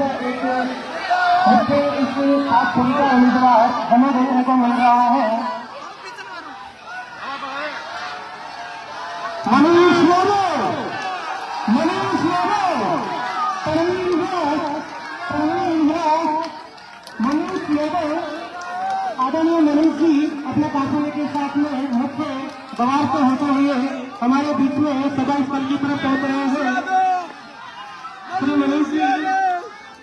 है एक मुझे इस खास छवि का उम्मीदवार हमें देखने को मिल रहा है। मनीष यादव, मनीष यादव, मनीष यादव, आदरणीय मनीष जी अपने काफिले के साथ में मुख्य द्वार से होते हुए हमारे बीच में सभा स्थल की तरफ पहुंच रहे हैं। श्री मनीष जी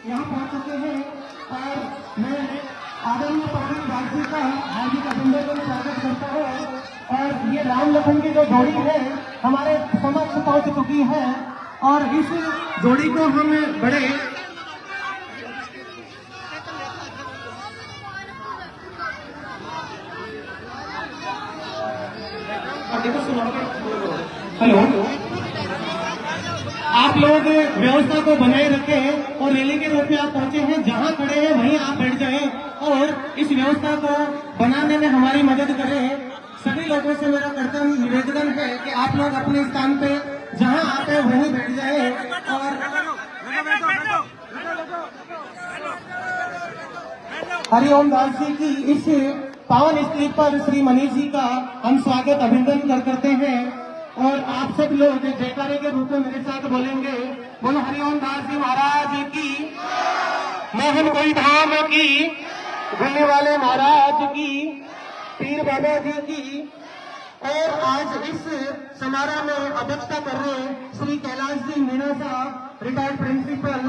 यहाँ पहुंच चुके हैं और मैं आदरणीय प्रवीण दास जी का हार्दिक अभिनंदन स्वागत करता हूँ। और ये राम लखन की जो जोड़ी है हमारे समक्ष पहुंच चुकी है और इस जोड़ी को हम बड़े हेलो, आप लोग व्यवस्था को बनाए रखें और रैली के रूप में आप पहुंचे हैं, जहां खड़े हैं वहीं आप बैठ जाएं और इस व्यवस्था को बनाने में हमारी मदद करें। सभी लोगों से मेरा कर्तव्य निवेदन है कि आप लोग अपने स्थान पे जहां आप हैं वहीं बैठ जाएं और हरिओम दास जी की इस पावन स्टेज पर श्री मनीष जी का हम स्वागत अभिनंदन करते हैं और आप सब लोग जयकारे के रूप में मेरे साथ बोलेंगे, बोलो हरिओम दास जी महाराज की, मोहन कोई धाम की, भूलने वाले महाराज की, पीर बाबा जी की। और आज इस समारोह में अध्यक्षता कर रहे श्री कैलाश जी मीणा साहब, रिटायर्ड प्रिंसिपल,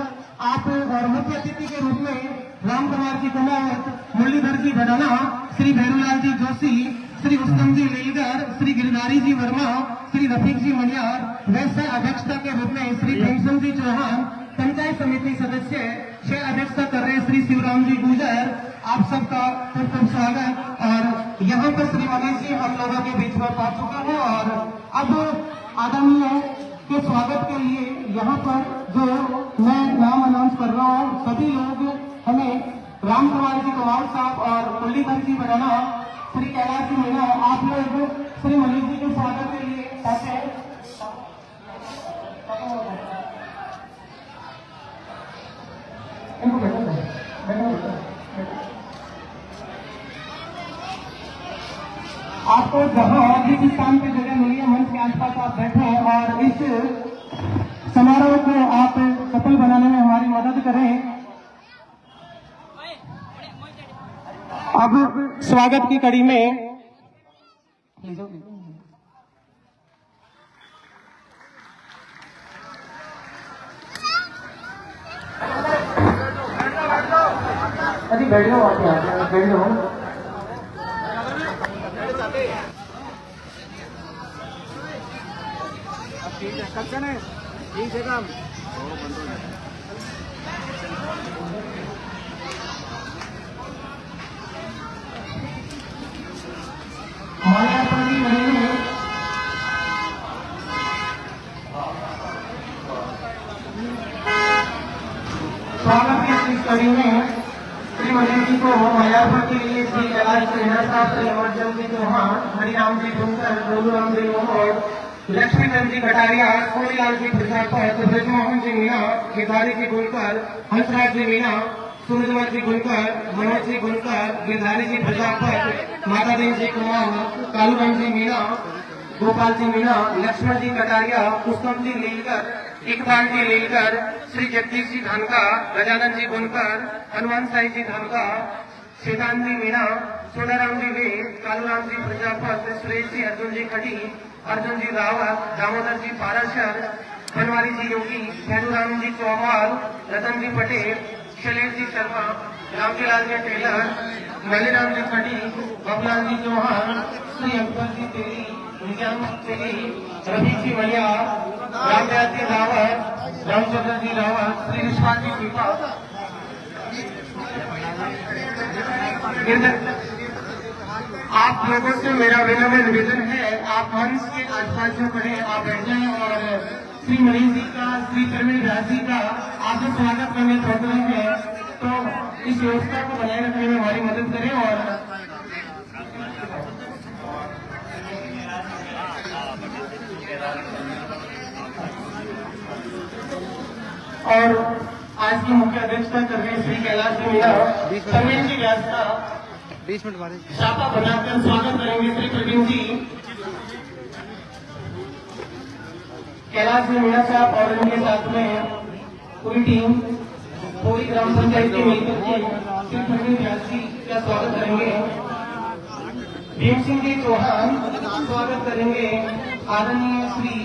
आप और मुख्य अतिथि के रूप में राम कुमार जी कुमार, मुरलीधर जी भडाना, श्री भैरूलाल जी जोशी, श्री उत्तम जी लीलगर, श्री गिरधारी जी वर्मा, श्री रफीक जी मनियार, वैसे अध्यक्षता के रूप में श्री भीमसन जी चौहान, पंचायत समिति सदस्य से अध्यक्षता कर रहे श्री शिवराम जी गुजर। आप सबका खूब खूब स्वागत। और यहाँ पर श्री मनीष जी हम लोगों के बीच में पहुंच चुके हैं और अब आदरणीय के स्वागत के लिए यहाँ पर जो मैं नाम अनाउंस कर रहा हूँ, सभी लोग हमें राम कुमार जी कुमार साहब और मुरलीधर जी बनाना, श्री कैलाश जी मीणा, आप लोग श्री मनीष जी के स्वागत के लिए ऐसे आपको जहां जिस स्थान पे जगह मिली है मंच के आसपास आप बैठे और इस समारोह को आप सफल बनाने में हमारी मदद करें। अब स्वागत की कड़ी में अरे बैठ जाओ, आप बैठ जाओ। ठीक है काम स्वागत की इस कड़ी में श्री मनीष जी को माल्यार्पण के लिए श्री कैलाश मीणा साहब, श्री अमरचंद जी चौहान, हरिराम जी गुनकर, गोलूराम जी और लक्ष्मीचंद जी कटारिया, सोनीलाल जी प्रजापत, ब्रजमोहन जी मीणा, गिरधारी जी गुनकर, हंसराज जी मीणा, सूरजमल जी गुनकर, मनोज जी गुनकर, गिरधारी जी प्रजापत, मातादेव जी कुमार, कालूराम जी मीणा, गोपाल जी मीणा, लक्ष्मण जी कटारिया, पुष्पम जी लीलकर, इकबाल जी लीलकर, श्री जगदीश जी धानका, गजानन जी गुनकर, हनुमान साई जी धानका, श्रीकांत जी मीणा, सोनाराम जी वीर, कालूराम जी प्रजापत, सुरेश जी अर्जुन जी खड़ी, अर्जुन जी रावत, दामोदर जी पाराशर, बनवारी जी योगी, भैरूराम जी चौहान, रतन जी पटेल, शैलेश जी शर्मा, रामजीलाल जी टेलर, मलीराम जी खड़ी, बबलाल जी चौहान, श्री अकबर जी तेली, निजाम तेली, रवि जी मलियार, रामदयाल जी रावत, रामचंद्र जी रावत, श्री विश्वास जी पीपा। आप लोगों से मेरा विनम्र निवेदन है, आप मंच के आसपास जो खड़े आप बैठ जाएं और श्री मनीष जी का, श्री प्रवीण दास जी का आपसे स्वागत करने पहुंच रहे हैं, तो इस व्यवस्था को बनाए रखने में हमारी मदद करें। और आज की मुख्य अध्यक्षता कर रहे श्री कैलाश जी मीणा संगीन जी व्यास का 20 मिनट बाद छापा बनाकर स्वागत करेंगे श्री प्रवीण जी। कैलाश जी मीणा साहब और उनके साथ में पूरी टीम, पूरी ग्राम पंचायत की मिलकर के श्री प्रवीण व्यास जी का स्वागत करेंगे। भीम सिंह जी चौहान स्वागत करेंगे आदरणीय श्री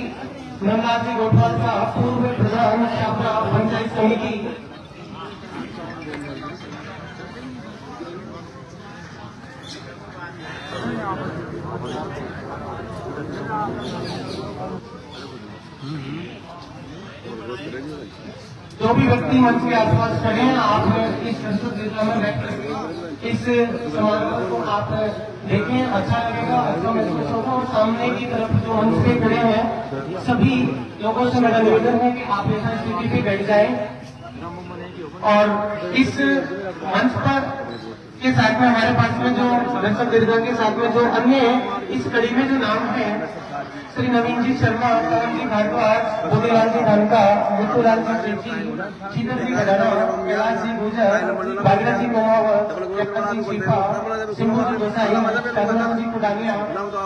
नंदलाल जी गोठवाल साहब, पूर्व प्रधान छापरा पंचायत समिति। जो भी व्यक्ति मंच के आसपास खड़े हैं, आप इस संस्कृत जिला में बैठ इस समारोह को आप देखें, अच्छा लगेगा, अच्छा महसूस होगा। और सामने की तरफ जो मंच पे खड़े हैं सभी लोगों से मेरा निवेदन है कि आप ऐसा स्थिति पे बैठ जाएं। और इस मंच पर के साथ में हमारे पास में जो दर्शक दीर्घा के साथ में जो अन्य इस कड़ी में जो नाम है, श्री नवीन जी शर्मा, पवन जी भारद्वाज, बोधीलाल जी धानका, मुत्तूलाल जी सेठी, शीतल जी गडाना, कैलाश जी गुजर, भागीरथ जी मोहावत, कैप्टन जी शिफा, सिंधु जी गोसाई, कदम जी कुडानिया,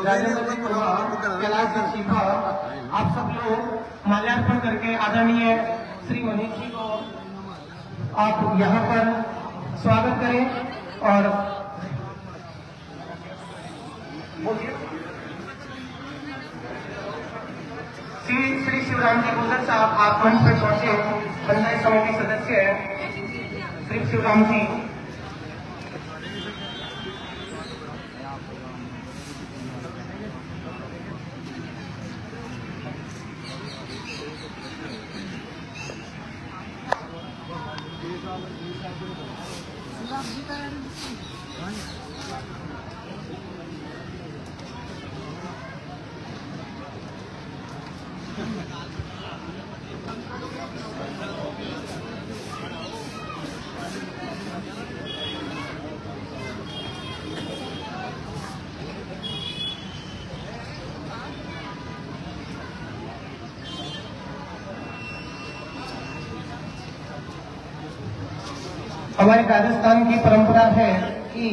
राजेंद्र जी कुमार, कैलाश जी शिफा, आप सब लोग माल्यार्पण करके आदरणीय श्री मनीष जी को आप यहाँ पर स्वागत करें। और श्री शिवराम जी गुजर साहब, आप मंच पर पहुंचे, पंचायत समिति सदस्य है श्री शिवराम जी। हमारे राजस्थान की परंपरा है कि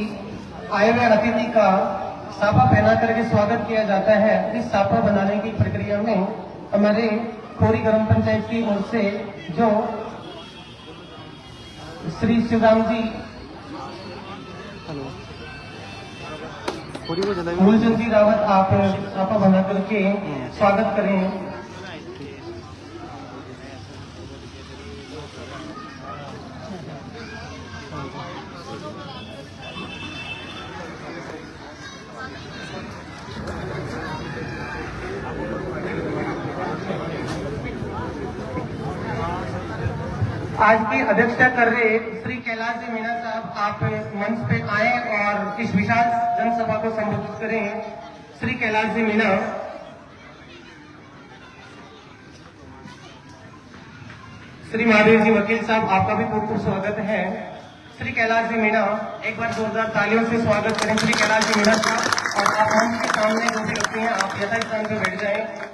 आए हुए अतिथि का साफा पहना करके स्वागत किया जाता है। इस साफा बनाने की प्रक्रिया में हमारे खोरी ग्राम पंचायत की ओर से जो श्री शिवराम जी मूलचंद जी रावत, आप साफा बना करके स्वागत करें। आज की अध्यक्षता कर रहे श्री कैलाश जी मीणा साहब, आप मंच पे आए और इस विशाल जनसभा को संबोधित करें। श्री कैलाश जी मीणा। श्री महादेव जी वकील साहब, आपका भी बहुत बहुत स्वागत है। श्री कैलाश जी मीणा, एक बार जोरदार तालियों से स्वागत करें श्री कैलाश जी मीणा साहब। और आप मंच के सामने जो भी व्यक्ति हैं, आप यथास्थान पर बैठ जाएं।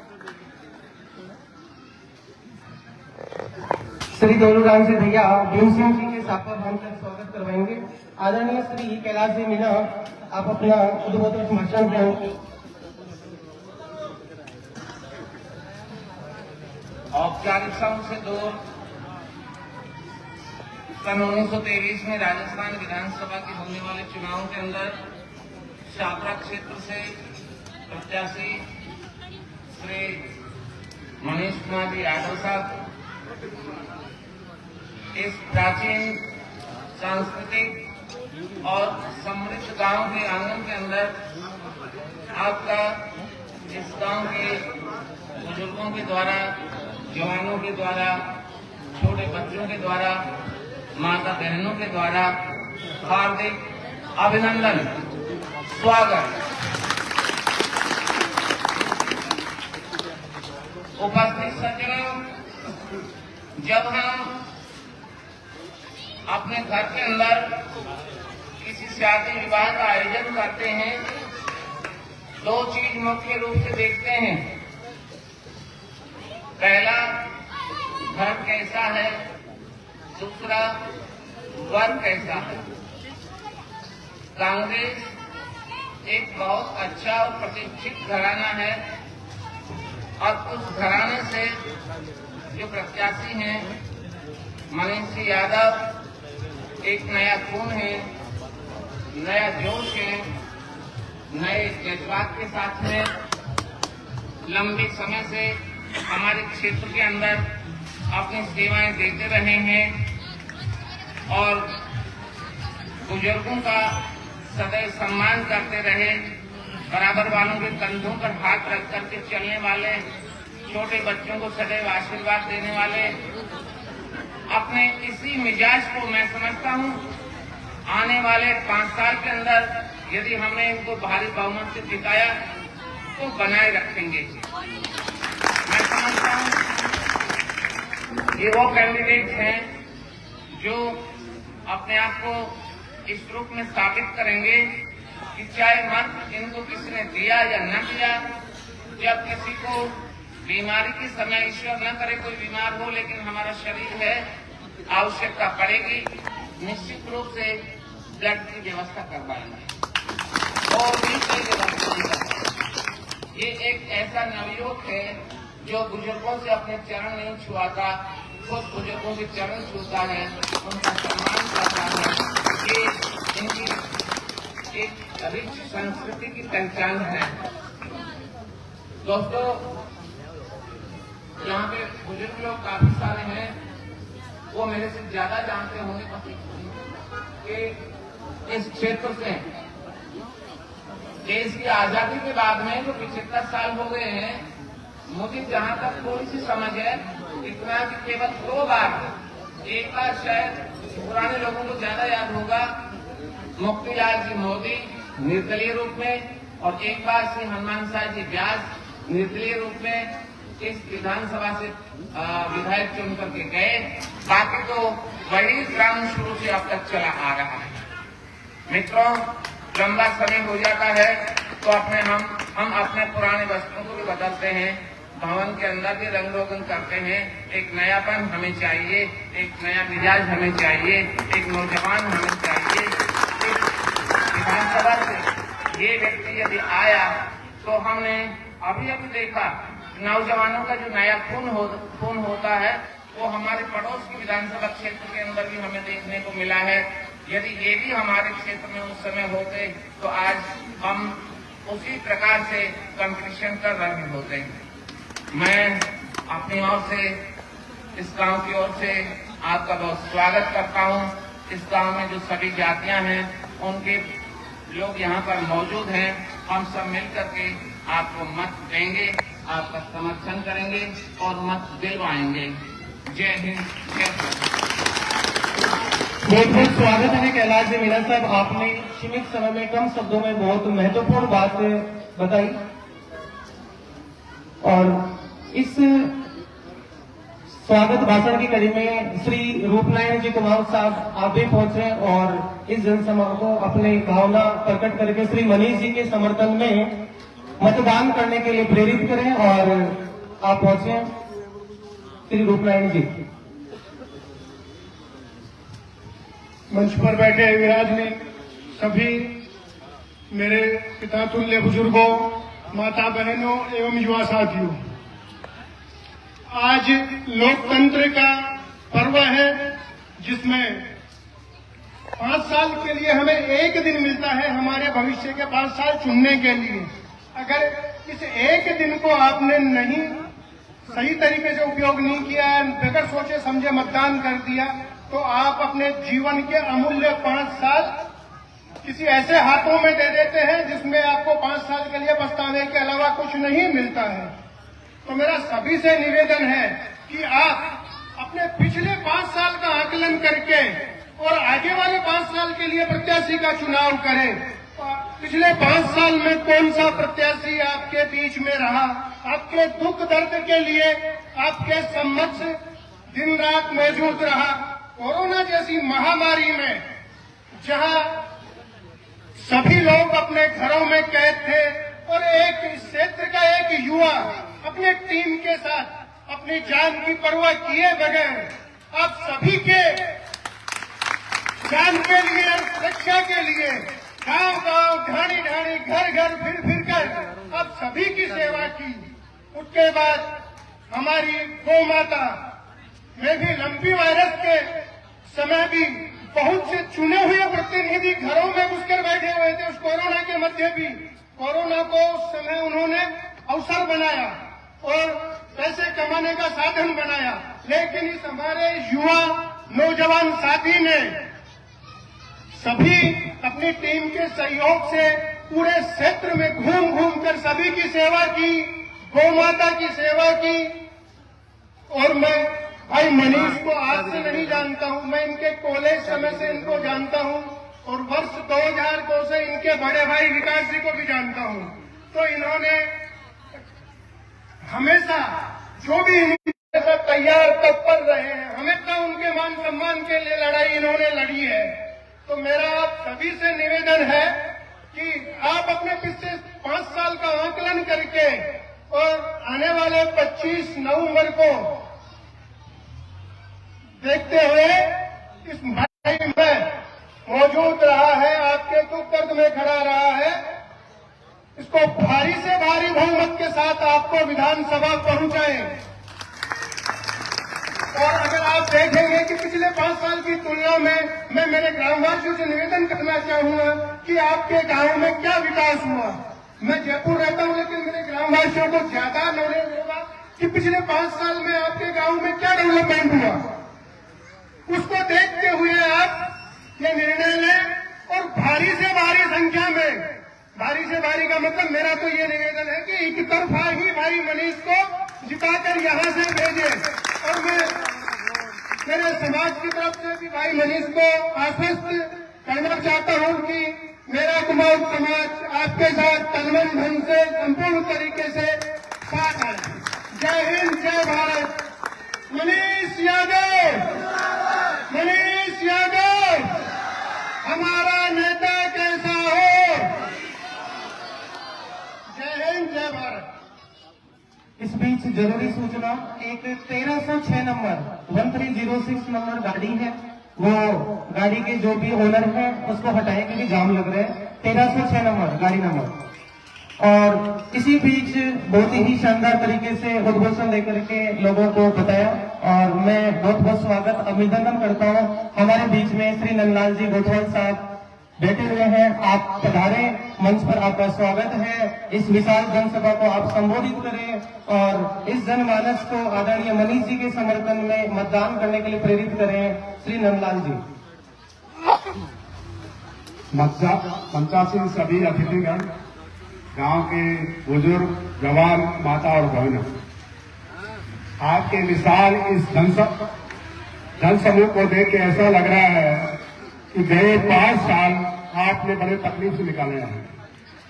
श्री दोलूराम जी भैया भीम सिंह जी के साफा बांधकर स्वागत करवाएंगे। आदरणीय श्री कैलाश जी मीणा, आप अपना उद्बोधक भाषण दें। औपचारिकताओं से दूर सन 1923 में राजस्थान विधानसभा के होने वाले चुनाव के अंदर छापरा क्षेत्र से प्रत्याशी श्री मनीष कुमार जी यादव साहब इस प्राचीन सांस्कृतिक और समृद्ध गांव के आंगन के अंदर आपका इस गांव के बुजुर्गों के द्वारा, जवानों के द्वारा, छोटे बच्चों के द्वारा, माता बहनों के द्वारा हार्दिक अभिनंदन, स्वागत। उपस्थित सज्जनों, जब हम अपने घर के अंदर किसी शादी विवाह का आयोजन करते हैं, दो चीज मुख्य रूप से देखते हैं। पहला, घर कैसा है, दूसरा वर्ग कैसा है। कांग्रेस एक बहुत अच्छा और प्रतिष्ठित घराना है और उस घराने से जो प्रत्याशी हैं मनीष सिंह यादव एक नया खून है, नया जोश है, नए जज्बात के साथ में लंबे समय से हमारे क्षेत्र के अंदर अपनी सेवाएं देते रहे हैं और बुजुर्गों का सदैव सम्मान करते रहे, बराबर वालों के कंधों पर हाथ रख करके चलने वाले, छोटे बच्चों को सदैव आशीर्वाद देने वाले, अपने इसी मिजाज को मैं समझता हूं आने वाले 5 साल के अंदर यदि हमने इनको भारी बहुमत से जिताया तो बनाए रखेंगे। मैं समझता हूं ये वो कैंडिडेट हैं जो अपने आप को इस रूप में साबित करेंगे कि चाहे मत इनको किसी ने दिया या न दिया, जब किसी को बीमारी के समय, ईश्वर न करे कोई बीमार हो, लेकिन हमारा शरीर है, आवश्यकता पड़ेगी, निश्चित रूप से ब्लड की व्यवस्था करवाएंगे और भी कई व्यवस्था। ये एक ऐसा नवयुवक है जो बुजुर्गों से अपने चरण नहीं छुआता, खुद बुजुर्गों के चरण छूता है, उनका सम्मान करता है। ये इनकी एक रिच संस्कृति की पहचान है। दोस्तों, यहाँ पे बुजुर्ग लोग काफी सारे हैं, वो मेरे से ज्यादा जानते होंगे कि इस क्षेत्र से देश की आजादी के बाद में जो 75 साल हो गए हैं, मुझे जहां तक थोड़ी सी समझ है इतना कि केवल 2 बार, एक बार शायद पुराने लोगों को ज्यादा याद होगा, मोतीलाल जी मोदी निर्दलीय रूप में, और एक बार श्री हनुमान साह जी व्यास निर्दलीय रूप में इस विधानसभा से विधायक चुन करके गए। बाकी तो वही क्रम शुरू से अब तक चला आ रहा है। मित्रों, लंबा समय हो जाता है तो हम अपने पुराने वस्त्रों को भी बदलते हैं, भवन के अंदर भी रंग रोगन करते हैं। एक नयापन हमें चाहिए, एक नया मिजाज हमें चाहिए, एक नौजवान हमें चाहिए। विधानसभा से ये व्यक्ति यदि आया तो हमने अभी देखा नौजवानों का जो नया खून होता है वो हमारे पड़ोस की विधानसभा क्षेत्र के अंदर भी हमें देखने को मिला है। यदि ये भी हमारे क्षेत्र में उस समय होते तो आज हम उसी प्रकार से कंपटीशन कर रहे होते। मैं अपनी ओर से, इस गांव की ओर से आपका बहुत स्वागत करता हूं। इस गांव में जो सभी जातियां हैं उनके लोग यहाँ पर मौजूद हैं। हम सब मिलकर के आपको मत देंगे, आपका समर्थन करेंगे और मत दिलवाएंगे। जय हिंद, जय भारत। बहुत बहुत स्वागत है कैलाश जी मीणा साहब, आपने सीमित समय में कम शब्दों में बहुत महत्वपूर्ण बात बताई और इस स्वागत भाषण की कड़ी में श्री रूपनारायण जी कुमार साहब आप भी पहुंचे और इस जनसभा को अपनी भावना प्रकट करके श्री मनीष जी के समर्थन में मतदान करने के लिए प्रेरित करें और आप पहुंचे श्री रूपनारायण जी। मंच पर बैठे विराजमान सभी मेरे पिता तुल्य बुजुर्गों, माता बहनों एवं युवा साथियों, आज लोकतंत्र का पर्व है जिसमें 5 साल के लिए हमें एक दिन मिलता है हमारे भविष्य के 5 साल चुनने के लिए। अगर इस एक दिन को आपने नहीं सही तरीके से उपयोग नहीं किया, बगैर सोचे समझे मतदान कर दिया, तो आप अपने जीवन के अमूल्य 5 साल किसी ऐसे हाथों में दे देते हैं जिसमें आपको 5 साल के लिए पछताने के अलावा कुछ नहीं मिलता है। तो मेरा सभी से निवेदन है कि आप अपने पिछले 5 साल का आकलन करके और आगे वाले 5 साल के लिए प्रत्याशी का चुनाव करें। पिछले 5 साल में कौन सा प्रत्याशी आपके बीच में रहा, आपके दुख दर्द के लिए आपके समक्ष दिन रात मौजूद रहा। कोरोना जैसी महामारी में जहां सभी लोग अपने घरों में कैद थे और एक क्षेत्र का एक युवा अपने टीम के साथ अपनी जान की परवाह किए बगैर आप सभी के ज्ञान के लिए, रक्षा के लिए गांव गांव, ढाणी ढाणी, घर घर फिर कर आप सभी की सेवा की। उसके बाद हमारी गौ माता में भी लंपी वायरस के समय भी बहुत से चुने हुए प्रतिनिधि घरों में घुसकर बैठे हुए थे। उस कोरोना के मध्य भी कोरोना को उस समय उन्होंने अवसर बनाया और पैसे कमाने का साधन बनाया। लेकिन इस हमारे युवा नौजवान साथी ने सभी अपनी टीम के सहयोग से पूरे क्षेत्र में घूम घूम कर सभी की सेवा की, गौ माता की सेवा की। और मैं भाई मनीष को आज से नहीं जानता हूं, मैं इनके कॉलेज समय से इनको जानता हूं और वर्ष 2002 से इनके बड़े भाई विकास जी को भी जानता हूं। तो इन्होंने हमेशा जो भी इनके साथ तैयार तत्पर रहे हैं, हमेशा उनके मान सम्मान के लिए लड़ाई इन्होंने लड़ी है। तो मेरा आप सभी से निवेदन है कि आप अपने पिछले 5 साल का आकलन करके और आने वाले 25 नवंबर को देखते हुए इस भाई में मौजूद रहा है, आपके दुख दर्द में खड़ा रहा है, इसको भारी से भारी बहुमत के साथ आपको विधानसभा पहुंचाएं। और अगर आप देखेंगे कि पिछले 5 साल की तुलना में मैं मेरे ग्रामवासियों से निवेदन करना चाहूंगा कि आपके गांव में क्या विकास हुआ। मैं जयपुर रहता हूं, लेकिन मेरे ग्रामवासियों को ज्यादा नॉलेज होगा कि पिछले 5 साल में आपके गांव में क्या डेवलपमेंट हुआ। उसको देखते हुए आप ये निर्णय लें और भारी से भारी संख्या में, भारी से भारी का मतलब मेरा तो ये निवेदन है कि एक तरफा ही भाई मनीष को जिताकर यहां से भेजें। और मैं मेरे समाज की तरफ से भी भाई मनीष को आश्वस्त करना चाहता हूं कि मेरा कुमाऊं समाज आपके साथ तनमन धन से संपूर्ण तरीके से साथ है। जय हिंद, जय भारत। मनीष यादव, मनीष यादव हमारा नेता कैसा हो। जय हिंद, जय भारत। इस बीच जरूरी सूचना, एक 1306 नंबर 1306 नंबर गाड़ी है, वो गाड़ी के जो भी ओनर है उसको हटाएं क्योंकि जाम लग रहे हैं। 1306 नंबर गाड़ी नंबर। और इसी बीच बहुत ही शानदार तरीके से उद्घोषण देकर के लोगों को बताया और मैं बहुत बहुत स्वागत अभिनंदन करता हूँ। हमारे बीच में श्री नंदलाल जी गोठवाल साहब बैठे हुए हैं, आप पधारे, मंच पर आपका स्वागत है। इस विशाल जनसभा को आप संबोधित करें और इस जनमानस को आदरणीय मनीष जी के समर्थन में मतदान करने के लिए प्रेरित करें। श्री नंदलाल जी। मंचासीन सभी अतिथिगण, गांव के बुजुर्ग, जवान, माता और बहनों, आपके विशाल इस जनसमूह को देख के ऐसा लग रहा है कि गए 5 साल आपने बड़े तकलीफ से निकाले हैं,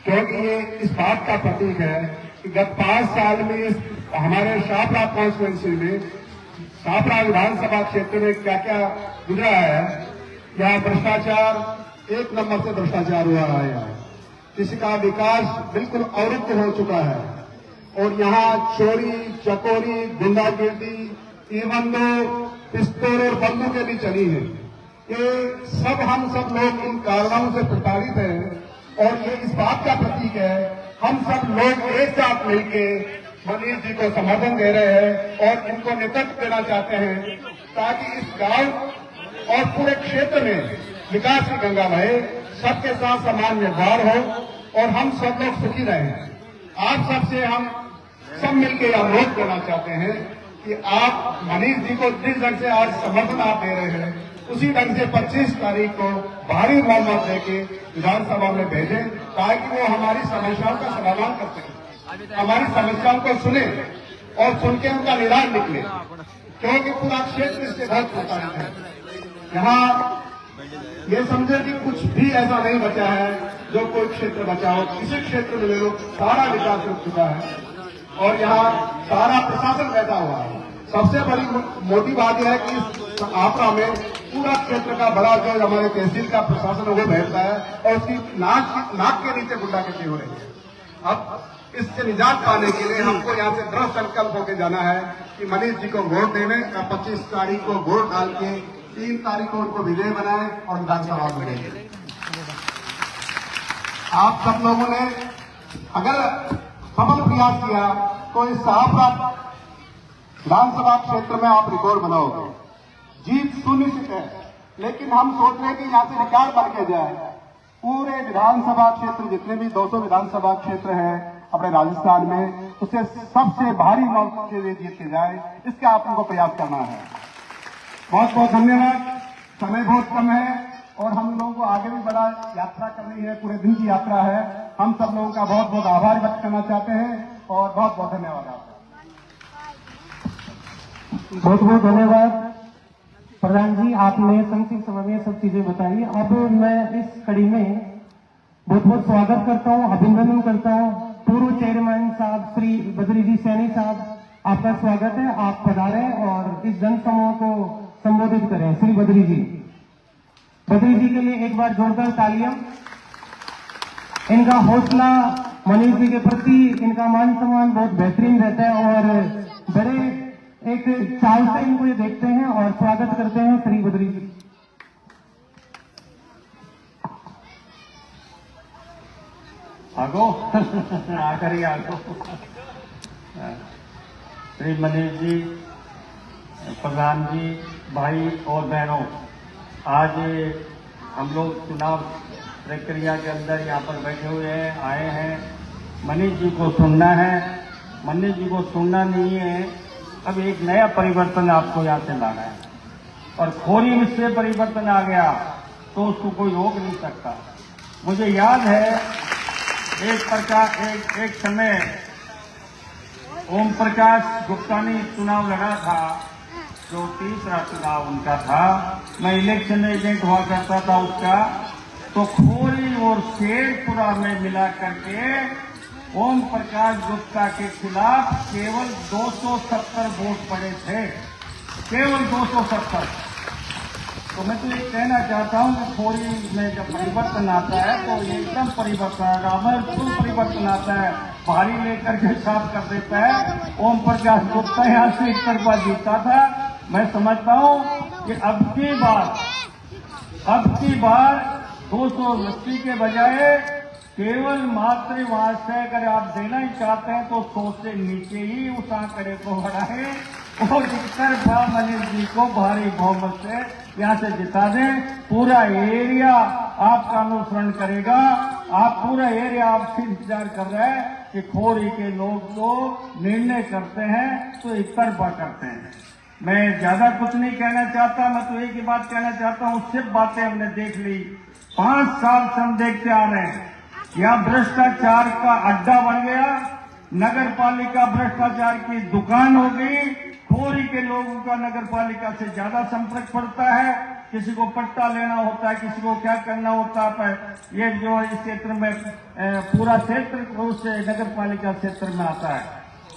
क्योंकि ये इस बात का प्रतीक है कि गत 5 साल में हमारे शाहपुरा कॉन्स्टिट्यूंसी में, शाहपुरा विधानसभा क्षेत्र में क्या क्या गुजरा है। यहाँ भ्रष्टाचार एक नंबर से भ्रष्टाचार हुआ है, किसी का विकास बिल्कुल अवरुद्ध हो चुका है और यहाँ चोरी चकोरी गुंडागिर्दी इवन दो पिस्तौल और बंदूकें भी चली है। ये सब हम सब लोग इन कारणों से प्रताड़ित हैं और ये इस बात का प्रतीक है हम सब लोग एक साथ मिलकर मनीष जी को समर्थन दे रहे हैं और इनको नेतृत्व देना चाहते हैं ताकि इस गांव और पूरे क्षेत्र में विकास की गंगा बहे, सबके साथ समान व्यवहार हो और हम सब लोग सुखी रहें। आप सबसे हम सब मिलकर अनुरोध करना चाहते हैं कि आप मनीष जी को जिस ढंग से आज समर्थन आप दे रहे हैं उसी ढंग से 25 तारीख को भारी बहुमत देके विधानसभा में भेजें ताकि वो हमारी समस्याओं का समाधान कर सके, हमारी समस्याओं को सुने और सुन के उनका निदान निकले, क्योंकि पूरा क्षेत्र इससे बहुत प्रताड़ित है। यहाँ ये समझे कि कुछ भी ऐसा नहीं बचा है जो कोई क्षेत्र बचा हो। किसी क्षेत्र में ले लो, सारा विकास हो चुका है और यहाँ सारा प्रशासन बैठा हुआ है। सबसे बड़ी मोटी बात यह है कि इस आपरा में पूरा क्षेत्र का बड़ा जो हमारे तहसील का प्रशासन वो बैठता है और उसकी नाक के नीचे गुंडागर्दी हो रही है। अब इससे निजात पाने के लिए हमको यहाँ से दृढ़ संकल्प होकर जाना है कि मनीष जी को वोट देने का 25 तारीख को वोट डाल के 3 तारीख को उनको विजय बनाए और विधानसभा में भेजें। आप सब लोगों ने अगर सफल प्रयास किया तो इस शाहपुरा विधानसभा क्षेत्र में आप रिकॉर्ड बनाओगे। जीत सुनिश्चित है, लेकिन हम सोच रहे हैं कि यहाँ से रिकॉर्ड बन के जाए। पूरे विधानसभा क्षेत्र जितने भी 200 विधानसभा क्षेत्र हैं अपने राजस्थान में, उसे सबसे भारी मत से जीत के जाए, इसका आप उनको प्रयास करना है। बहुत बहुत धन्यवाद। समय बहुत कम है और हम लोगों को आगे भी बड़ा यात्रा करनी है, पूरे दिन की यात्रा है। हम सब लोगों का बहुत बहुत आभार व्यक्त करना चाहते हैं और बहुत बहुत धन्यवाद आपका। बहुत बहुत धन्यवाद प्रधान जी, आपने संक्षिप्त समय में सब चीजें बताई। अब मैं इस कड़ी में बहुत बहुत स्वागत करता हूं, अभिनंदन करता हूं पूर्व चेयरमैन साहब श्री बद्री जी सैनी साहब, आपका स्वागत है। आप पधारें और इस जनसमूह को संबोधित करें। श्री बद्री जी के लिए एक बार जोरदार तालियां। इनका हौसला मनीष जी के प्रति, इनका मान सम्मान बहुत बेहतरीन रहता है और बड़े एक चाव से इनको ये देखते हैं और स्वागत करते हैं श्री बद्री जी। आगो आकर ही आगो। श्री मनीष जी, प्रधान जी, भाई और बहनों, आज हम लोग चुनाव प्रक्रिया के अंदर यहाँ पर बैठे हुए हैं, आए हैं। मनीष जी को सुनना है। मनीष जी को सुनना नहीं है, अब एक नया परिवर्तन आपको यहाँ से लाना है और खोरी में से परिवर्तन आ गया तो उसको कोई रोक नहीं सकता। मुझे याद है एक समय ओम प्रकाश गुप्ता ने चुनाव लड़ा था, जो तीसरा चुनाव उनका था। मैं इलेक्शन एजेंट हुआ करता था उसका। तो खोरी और शेरपुरा में मिला करके ओम प्रकाश गुप्ता के खिलाफ केवल 270 वोट पड़े थे, केवल 270। तो मैं तो ये कहना चाहता हूं कि खोरी में जब परिवर्तन आता है तो एकदम परिवर्तन आएगा, अमरपुर परिवर्तन आता है, भारी लेकर के साफ कर देता है। ओम प्रकाश गुप्ता यहाँ से एक तरफा जीता था। मैं समझता हूं कि अब की बार 280 के बजाय केवल मात्र वहां से अगर आप देना ही चाहते हैं तो 100 से नीचे ही उस आंकड़े को बढ़ाए और एक तरफा मनीष जी को भारी बहुमत से यहाँ से जिता दें। पूरा एरिया आपका अनुसरण करेगा। आप पूरा एरिया आपसे इंतजार कर रहे हैं कि खोरी के लोग तो निर्णय करते हैं तो एक तरफा करते हैं। मैं ज्यादा कुछ नहीं कहना चाहता, मैं तो एक ही बात कहना चाहता हूँ। सिर्फ बातें हमने देख ली, 5 साल से हम देखते आ रहे हैं। यहाँ भ्रष्टाचार का अड्डा बन गया, नगर पालिका भ्रष्टाचार की दुकान हो गई। खोरी के लोगों का नगर पालिका से ज्यादा संपर्क पड़ता है। किसी को पट्टा लेना होता है, किसी को क्या करना होता है। ये जो इस क्षेत्र में पूरा क्षेत्र उस नगर पालिका क्षेत्र में आता है,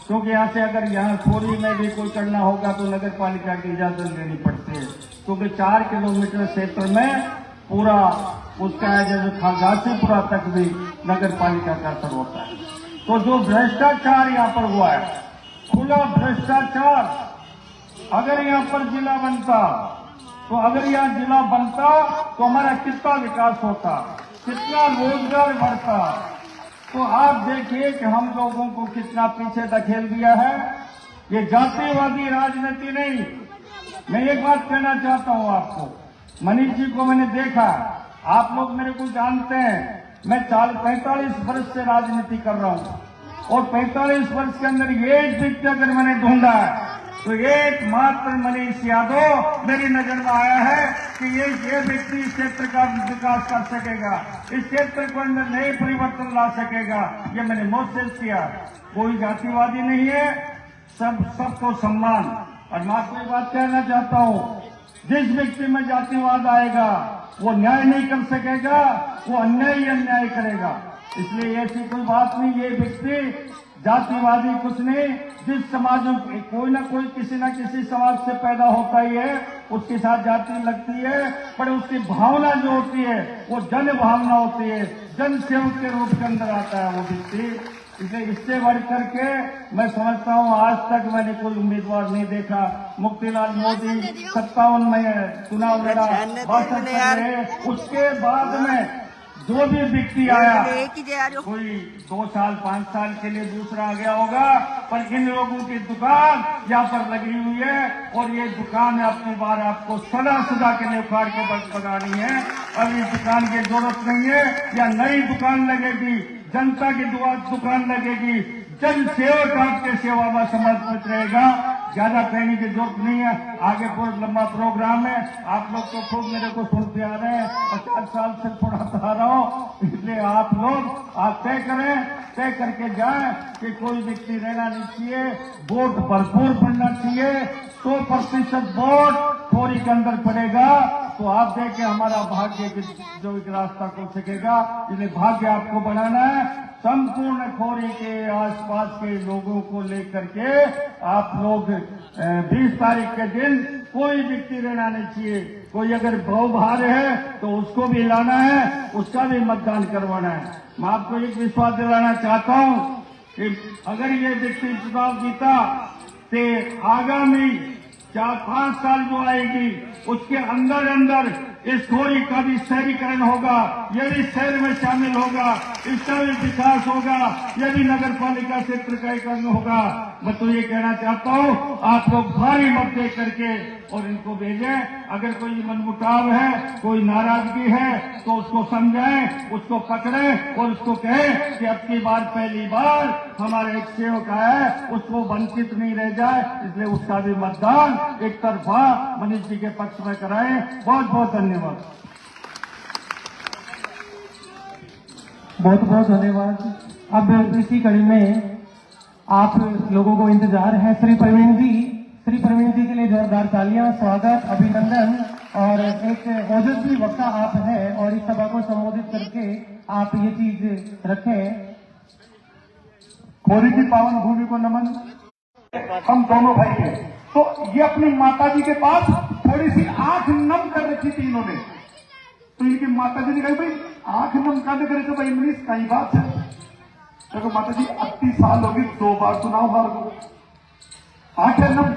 क्योंकि यहाँ से अगर यहाँ खोरी में भी कोई करना होगा तो नगर पालिका की इजाजत लेनी पड़ती है, क्योंकि 4 किलोमीटर क्षेत्र में पूरा उसका जैसे घासीपुरा तक भी नगर पालिका का असर होता है। तो जो भ्रष्टाचार यहाँ पर हुआ है, खुला भ्रष्टाचार, अगर यहाँ पर जिला बनता तो हमारा कितना विकास होता, कितना रोजगार बढ़ता। तो आप देखिए कि हम लोगों को कितना पीछे धकेल दिया है। ये जातिवादी राजनीति नहीं। मैं एक बात कहना चाहता हूं आपको, मनीष जी को मैंने देखा, आप लोग मेरे को जानते हैं, मैं 45 वर्ष से राजनीति कर रहा हूं और 45 वर्ष के अंदर एक व्यक्ति अगर मैंने ढूंढा है तो एकमात्र मनीष यादव मेरी नजर में आया है कि ये व्यक्ति इस क्षेत्र का विकास कर सकेगा, इस क्षेत्र को अंदर नए परिवर्तन ला सकेगा। ये मैंने महसूस किया। कोई जातिवादी नहीं है, सबको सम्मान। और मैं आपको एक बात कहना चाहता हूं, जिस व्यक्ति में जातिवाद आएगा वो न्याय नहीं कर सकेगा, वो अन्याय ही अन्याय करेगा। इसलिए ऐसी कोई बात नहीं। ये व्यक्ति जातिवादी कुछ नहीं, जिस समाज में कोई ना कोई किसी न किसी समाज से पैदा होता ही है, उसके साथ जाति लगती है, पर उसकी भावना जो होती है वो जन भावना होती है, जन सेवक के रूप के अंदर आता है वो व्यक्ति। इसलिए इससे बढ़ करके मैं समझता हूं आज तक मैंने कोई उम्मीदवार नहीं देखा। मुक्तिलाल मोदी 57 में चुनाव लड़ा, 62 रहे, उसके बाद में जो भी व्यक्ति आया कोई 2 साल 5 साल के लिए दूसरा आ गया होगा, पर इन लोगों की दुकान यहाँ पर लगी हुई है और ये दुकान अपनी बार आपको सदा के लिए उखाड़ के बनानी है। अब इस दुकान की जरूरत नहीं है, या नई दुकान लगेगी, जनता की दुकान लगेगी, जन सेवक आपके सेवा में समर्पित रहेगा। ज्यादा कहने की जरूरत नहीं है, आगे बहुत लंबा प्रोग्राम है। आप लोग तो खूब मेरे को सुनते आ रहे हैं, 50 साल से थोड़ा आ रहा हूं, इसलिए आप लोग आप तय करके जाएं कि कोई व्यक्ति रहना नहीं चाहिए, वोट भरपूर पड़ना चाहिए। 100% वोट खोरी के अंदर पड़ेगा तो आप देखें हमारा भाग्य जो एक रास्ता को सकेगा। इसलिए भाग्य आपको बनाना है। संपूर्ण खोरी के आसपास के लोगों को लेकर के आप लोग 20 तारीख के दिन कोई व्यक्ति रहना नहीं चाहिए। कोई अगर भाव है तो उसको भी लाना है, उसका भी मतदान करवाना है। मैं आपको एक विश्वास दिलाना चाहता हूं कि अगर ये व्यक्ति चुनाव जीता तो आगामी 4-5 साल जो आएगी उसके अंदर इस खोरी का भी शहरीकरण होगा, ये भी शहर में शामिल होगा, इसका भी विकास होगा, ये भी नगर पालिका क्षेत्र का एकीकरण होगा। मैं तो ये कहना चाहता हूँ आप लोग भारी मत दे करके और इनको भेजें। अगर कोई मनमुटाव है, कोई नाराजगी है तो उसको समझाएं, उसको पकड़ें और उसको कहें कि अब की बार पहली बार हमारे एक सेवक आया है, उसको वंचित नहीं रह जाए, इसलिए उसका भी मतदान एक तरफा मनीष जी के पक्ष में कराएं। बहुत बहुत धन्यवाद। बहुत बहुत धन्यवाद। अब इसी कड़ी में आप लोगों को इंतजार है श्री प्रवीण जी के लिए जोरदार तालियां, स्वागत, अभिनंदन। और एक ओजस्वी वक्ता आप हैं और इस सभा को संबोधित करके आप ये चीज रखें। खोरी की पावन भूमि को नमन। हम दोनों भाई हैं, तो ये अपनी माताजी के पास थोड़ी सी आंख नम कर रखी थी इन्होंने। तो इनकी माताजी ने कहा भाई आंख नम कर करे तो भाई मनीष कई बात है। देखो माताजी 80 साल होगी, 2 बार चुनाव हार गो, आंखें नम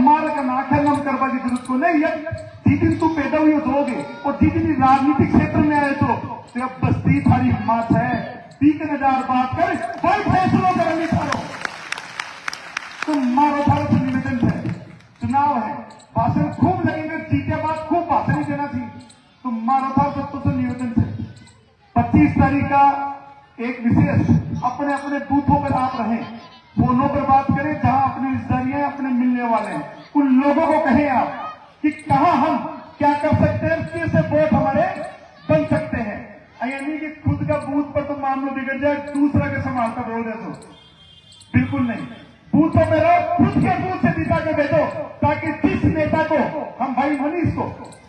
मार कर आंखें नम करवा की जरूरत को नहीं है। जिस तू पैदा हुई होगे और जितनी राजनीतिक क्षेत्र में आए तो अब बस्ती थारी हिम्मत है, 30,000 बात कर कोई फैसलों कर नहीं करो। तुम मारो भारत से निवेदन है, चुनाव है, भाषण खूब लगेंगे, जीते बाद खूब भाषण ही देना चाहिए। तुम मारो भारत तो निवेदन है 25 तारीख का एक विशेष अपने अपने बूथों पर आप रहें, फोनों पर बात करें, जहां अपनी रिश्तेदारियां अपने मिलने वाले हैं उन लोगों को कहें आप कि कहां हम क्या कर सकते हैं, कैसे वोट हमारे बन सकते हैं। यानी कि खुद का बूथ पर तो मामला बिगड़ जाए, दूसरा के संभालता बोल दे तो बिल्कुल नहीं। बूथों में रहो, खुद के बूथ से जिता के भेजो, ताकि जिस नेता को हम भाई मनीष को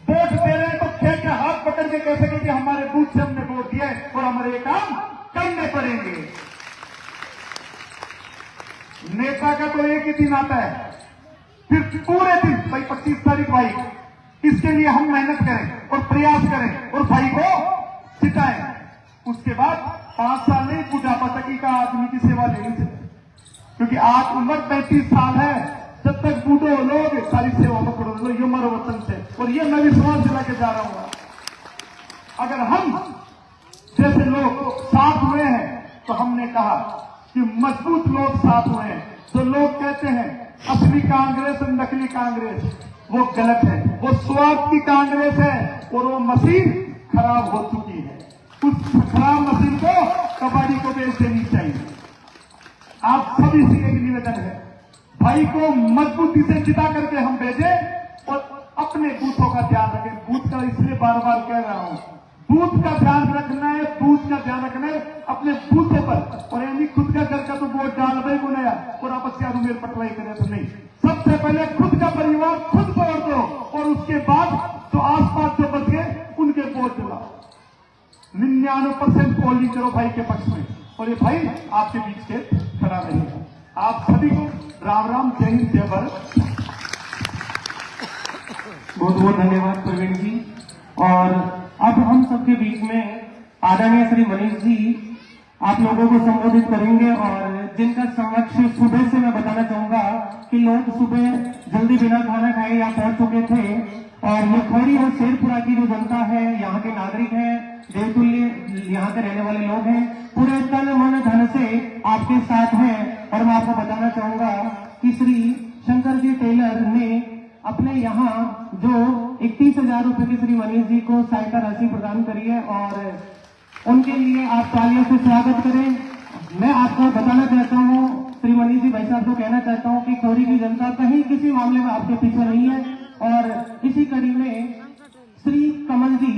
वोट दे रहे हैं तो खेल के हाथ पकड़ के कह सके कि हमारे बूथ से हमने वोट दिया है और हमारे ये काम करने पड़ेंगे। नेता का तो एक ही दिन आता है, फिर पूरे दिन भाई 25 तारीख भाई इसके लिए हम मेहनत करें और प्रयास करें और भाई को जिताएं। उसके बाद 5 साल नहीं, बुढ़ापा तक का आदमी की सेवा लेनी चाहिए, क्योंकि आज उम्र 35 साल है, जब तक बूढ़े लोग सारी सेवा पकड़ो लो, ये हमारे वतन से। और ये मैं विश्वास दिला के जा रहा हूं, अगर हम जैसे लोग साथ हुए हैं तो हमने कहा कि मजबूत लोग साथ हुए हैं। जो लोग कहते हैं असली कांग्रेस और नकली कांग्रेस, वो गलत है, वो स्वार्थ की कांग्रेस है और वो मशीन खराब हो चुकी है। उस खराब मशीन को कबाड़ी को बेच देनी चाहिए। आप सभी से एक निवेदन है, भाई को मजबूती से जिता करके हम भेजें और अपने बूथों का ध्यान रखें। बूथ का इसलिए बार बार कह रहा हूं, बूथ का ध्यान रखना है, बूथ का ध्यान रखना है अपने बूथों पर। और यानी खुद का घर का तो वोट डाल भाई को नया और आपस क्या मेल पटवाई करे तो नहीं। सबसे पहले खुद का परिवार खुद वोट दो और उसके बाद जो आसपास जो बच गए उनके वोट दिलाओ। 99% पोलिंग करो भाई के पक्ष में और ये भाई आपके बीच से खड़ा रहेगा। आप सभी को राम राम, जय हिंद, जय भारत। बहुत बहुत धन्यवाद प्रवीण जी। और अब हम सबके बीच में आदरणीय श्री मनीष जी आप लोगों को संबोधित करेंगे और जिनका समक्ष सुबह से मैं बताना चाहूंगा कि लोग सुबह जल्दी बिना खाना खाए यहाँ पहुंच चुके थे और ये खोरी और शेरपुरा की जो जनता है, यहाँ के नागरिक हैं, देवतुल्य यहाँ के रहने वाले लोग हैं, पूरे तन मन धन से आपके साथ हैं। और मैं आपको बताना चाहूंगा कि श्री शंकर जी टेलर ने अपने यहाँ जो 31,000 रुपए की श्री मनीष जी को सहायता राशि प्रदान करी है और उनके लिए आप तालियों से स्वागत करें। मैं आपको बताना चाहता हूँ, श्री मनीष जी भाई साहब को कहना चाहता हूँ कि खोरी की जनता कहीं किसी मामले में आपके पीछे नहीं है। और इसी कड़ी में श्री कमल जी,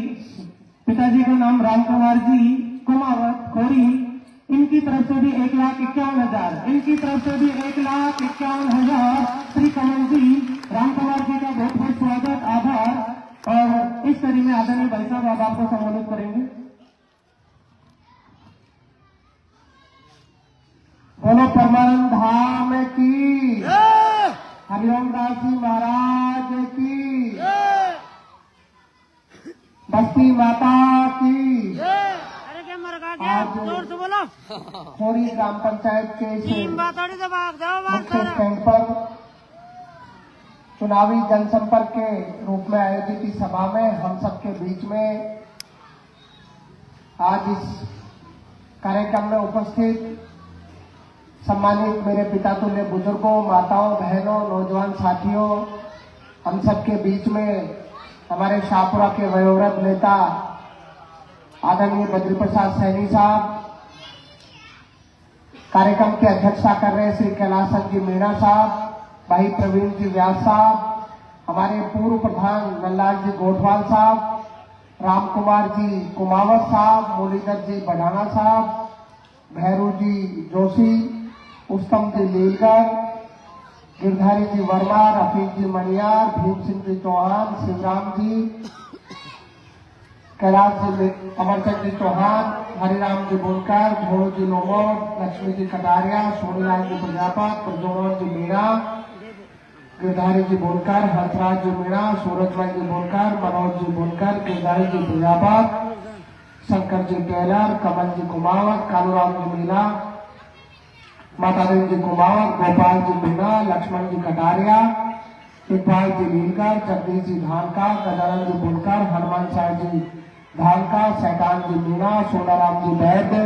पिताजी का नाम राम कुमार जी कुमावत खोरी, इनकी तरफ से भी 1,51,000, इनकी तरफ से भी 1,51,000 श्री कमल जी, राम कुमार जी का बहुत बहुत स्वागत, आभार। और इस कड़ी में आदरणीय भाई साहब अब आपको संबोधित करेंगे। बोलो परमानंद धाम की, हरिओम दास जी महाराज की, बस्ती माता की। आज जोर से बोलो। खोरी ग्राम पंचायत के मुख्य स्टैंड पर चुनावी जनसंपर्क के रूप में आयोजित इस सभा में हम सबके बीच में आज इस कार्यक्रम में उपस्थित सम्मानित मेरे पिता तुल्य बुजुर्गों, माताओं, बहनों, नौजवान साथियों, हम सबके बीच में हमारे शाहपुरा के वयोवृद्ध नेता आदरणीय बद्री प्रसाद सैनी साहब, कार्यक्रम की अध्यक्षता कर रहे श्री कैलाश जी मीणा साहब, भाई प्रवीण जी व्यास साहब, हमारे पूर्व प्रधान नंदलाल जी गोठवाल साहब, राम कुमार जी कुमावत साहब, मुरलीधर जी बढ़ाना साहब, भैरू जी जोशी, उत्तम जी लीलगर, गिरधारी जी वर्मा, रफीक जी मनियार, भीम सिंह जी चौहान, शिवराम जी, कैलाश जी अमरचंद जी चौहान, हरिराम जी बुनकर, भोरू जी लोमोर, लक्ष्मी जी कटारिया, सोनीलाल जी प्रजापत, प्रजोमन जी मीणा, गिरधारी जी बुनकर, हंसराज जी मीणा, सूरजमल जी बुनकर, मनोज जी बुनकर, गिरधारी जी प्रजापत, शंकर जी टेलर, कमल जी कुमावत, कालूराम जी मीणा, मातादेव जी कुमावत, गोपाल जी मीणा, लक्ष्मण जी कटारिया, इकबाल जी लीलकर, जगदीश जी धानका, गजानन जी बुनकर, हनुमान साहब जी धानका, सैतान जी मीणा, सोनाराम जी वैद्य,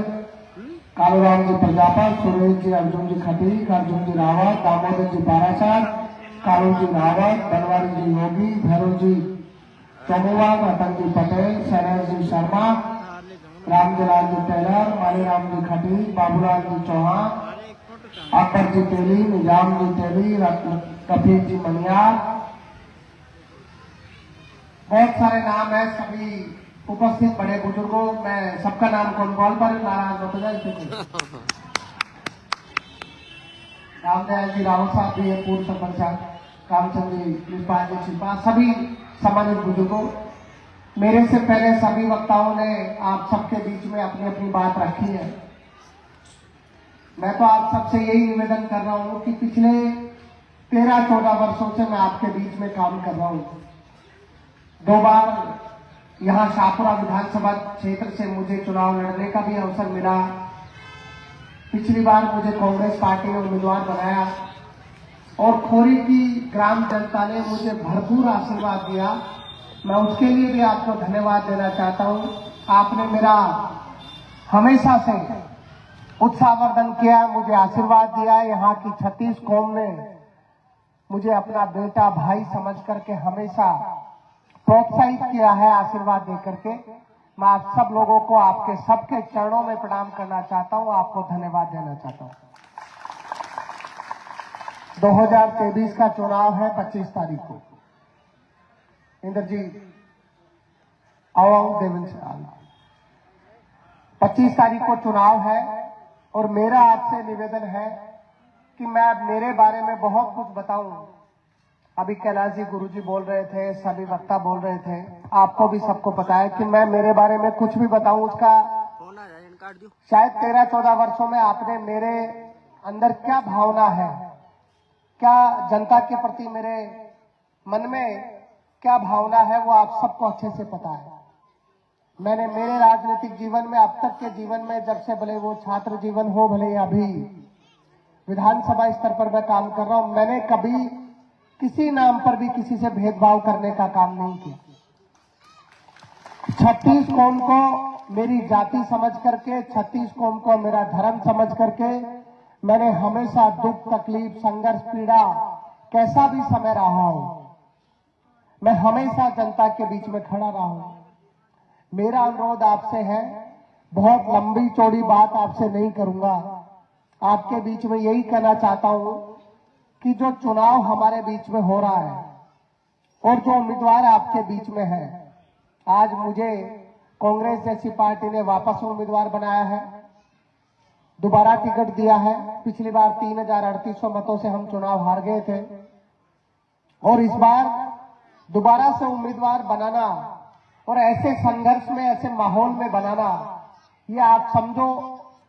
कालूराम जी प्रजापत, सुरेश जी अर्जुन जी खटीक, अर्जुन जी रावत, दामोदर जी पारासर, कालू जी रावत, बनवारी जी योगी, भैरव जी चमुआ, रतन जी पटेल, शैलेश जी शर्मा, रामजलाल जी टेलर, मालीराम जी खटीक, बाबूलाल जी चौहान, अकबर जी तेली, निजाम जी तेली, रफीक जी मनियार, बहुत सारे नाम है। सभी उपस्थित बड़े बुजुर्गों, मैं सबका नाम कौन कॉल पर नाराज होते जाए। रामदयाल जी रावत साहब भी है, पूर्व सरपंच, रामचंद्र जी कृपाल जी छिपा, सभी सम्मानित बुजुर्गों, मेरे से पहले सभी वक्ताओं ने आप सबके बीच में अपनी अपनी बात रखी है। मैं तो आप सबसे यही निवेदन कर रहा हूं कि पिछले 13-14 वर्षों से मैं आपके बीच में काम कर रहा हूं। 2 बार यहाँ शाहपुरा विधानसभा क्षेत्र से मुझे चुनाव लड़ने का भी अवसर मिला। पिछली बार मुझे कांग्रेस पार्टी ने उम्मीदवार बनाया और खोरी की ग्राम जनता ने मुझे भरपूर आशीर्वाद दिया। मैं उसके लिए भी आपको धन्यवाद देना चाहता हूं। आपने मेरा हमेशा से उत्साहवर्धन किया, मुझे आशीर्वाद दिया। यहाँ की 36 कौम ने मुझे अपना बेटा भाई समझ करके हमेशा प्रोत्साहित किया है, आशीर्वाद दे करके। मैं आप सब लोगों को आपके सबके चरणों में प्रणाम करना चाहता हूं, आपको धन्यवाद देना चाहता हूं। 2023 का चुनाव है 25 तारीख को। इंद्रजीत देवेंद्र 25 तारीख को चुनाव है और मेरा आपसे निवेदन है कि मैं अब मेरे बारे में बहुत कुछ बताऊं। अभी कैलाश जी गुरुजी बोल रहे थे, सभी वक्ता बोल रहे थे, आपको भी सबको पता है कि मैं मेरे बारे में कुछ भी बताऊं उसका शायद 13-14 वर्षों में आपने मेरे अंदर क्या भावना है, क्या जनता के प्रति मेरे मन में क्या भावना है, वो आप सबको अच्छे से पता है। मैंने मेरे राजनीतिक जीवन में, अब तक के जीवन में, जब से भले वो छात्र जीवन हो, भले अभी विधानसभा स्तर पर मैं काम कर रहा हूं, मैंने कभी किसी नाम पर भी किसी से भेदभाव करने का काम नहीं किया। 36 कौम को मेरी जाति समझ करके, 36 कौम को मेरा धर्म समझ करके मैंने हमेशा दुख, तकलीफ, संघर्ष, पीड़ा, कैसा भी समय रहा हूं, मैं हमेशा जनता के बीच में खड़ा रहा हूं। मेरा अनुरोध आपसे है, बहुत लंबी चौड़ी बात आपसे नहीं करूंगा, आपके बीच में यही कहना चाहता हूं कि जो चुनाव हमारे बीच में हो रहा है और जो उम्मीदवार आपके बीच में है, आज मुझे कांग्रेस जैसी पार्टी ने वापस उम्मीदवार बनाया है, दोबारा टिकट दिया है। पिछली बार 3,3800 मतों से हम चुनाव हार गए थे और इस बार दोबारा से उम्मीदवार बनाना और ऐसे संघर्ष में, ऐसे माहौल में बनाना, ये आप समझो,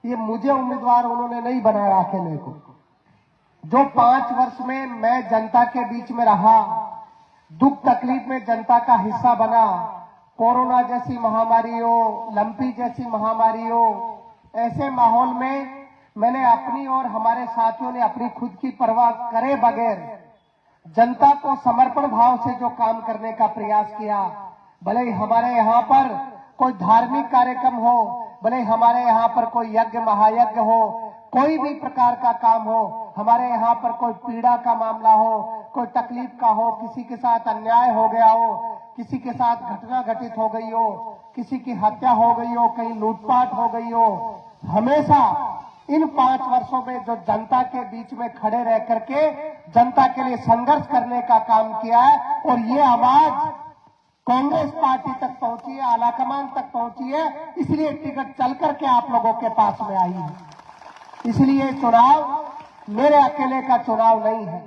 ये मुझे उम्मीदवार उन्होंने नहीं बनाया अकेले को। जो 5 वर्ष में मैं जनता के बीच में रहा, दुख तकलीफ में जनता का हिस्सा बना, कोरोना जैसी महामारी हो, लंपी जैसी महामारी हो, ऐसे माहौल में मैंने अपनी और हमारे साथियों ने अपनी खुद की परवाह करे बगैर जनता को समर्पण भाव से जो काम करने का प्रयास किया। भले ही हमारे यहाँ पर कोई धार्मिक कार्यक्रम हो, भले हमारे यहाँ पर कोई यज्ञ महायज्ञ हो, कोई भी प्रकार का काम हो, हमारे यहाँ पर कोई पीड़ा का मामला हो, कोई तकलीफ का हो, किसी के साथ अन्याय हो गया हो, किसी के साथ घटना घटित हो गई हो, किसी की हत्या हो गई हो, कहीं लूटपाट हो गई हो, हमेशा इन 5 वर्षों में जो जनता के बीच में खड़े रह करके जनता के लिए संघर्ष करने का काम किया है और ये आवाज कांग्रेस पार्टी तक पहुंची है, आलाकमान तक पहुंची है, इसलिए टिकट चल करके आप लोगों के पास में आई है। इसलिए चुनाव मेरे अकेले का चुनाव नहीं है,